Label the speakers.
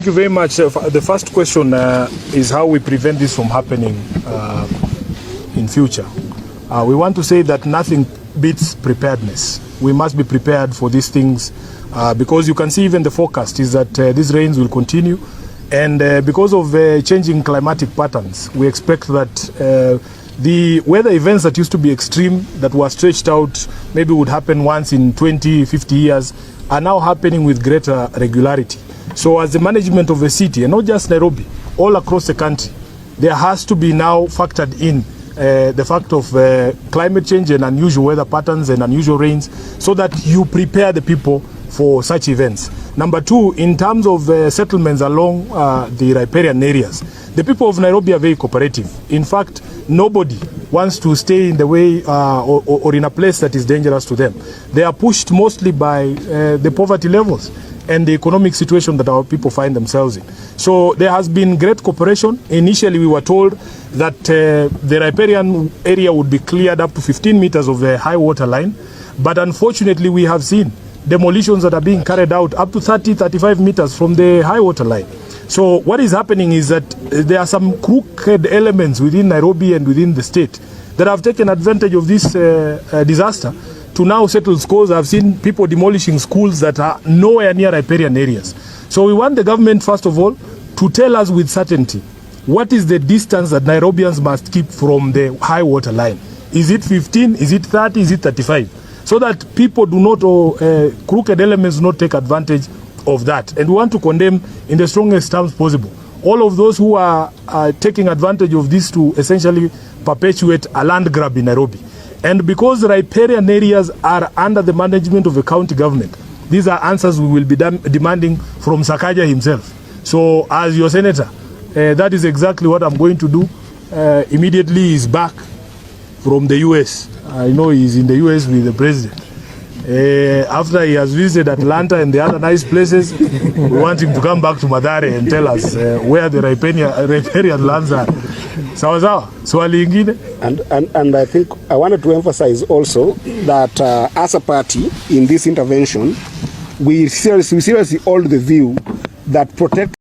Speaker 1: Thank you very much. The first question is how we prevent this from happening in future. We want to say that nothing beats preparedness. We must be prepared for these things because you can see even the forecast is that these rains will continue, and because of changing climatic patterns, we expect that the weather events that used to be extreme, that were stretched out, maybe would happen once in 20, 50 years, are now happening with greater regularity. So as the management of the city, and not just Nairobi, all across the country, there has to be now factored in the fact of climate change and unusual weather patterns and unusual rains, so that you prepare the people for such events. Number two, in terms of settlements along the riparian areas, the people of Nairobi are very cooperative. In fact, nobody wants to stay in the way or in a place that is dangerous to them. They are pushed mostly by the poverty levels and the economic situation that our people find themselves in. So there has been great cooperation. Initially, we were told that the riparian area would be cleared up to 15 meters of the high water line. But unfortunately, we have seen demolitions that are being carried out up to 30, 35 meters from the high water line. So what is happening is that there are some crooked elements within Nairobi and within the state that have taken advantage of this disaster to now settle scores. I've seen people demolishing schools that are nowhere near riparian areas. So we want the government, first of all, to tell us with certainty what is the distance that Nairobians must keep from the high water line. Is it 15? Is it 30? Is it 35? So that people do not, crooked elements do not take advantage of that. And we want to condemn in the strongest terms possible all of those who are taking advantage of this to essentially perpetuate a land grab in Nairobi. And because riparian areas are under the management of the county government, these are answers we will be demanding from Sakaja himself. So as your senator, that is exactly what I'm going to do. Immediately he's back from the US. I know he's in the US with the president. After he has visited Atlanta and the other nice places, we want him to come back to Mathare and tell us where the riparian lands are. Sawa sawa. Swali ingine.
Speaker 2: And I think I wanted to emphasize also that as a party in this intervention, we seriously hold the view that protecting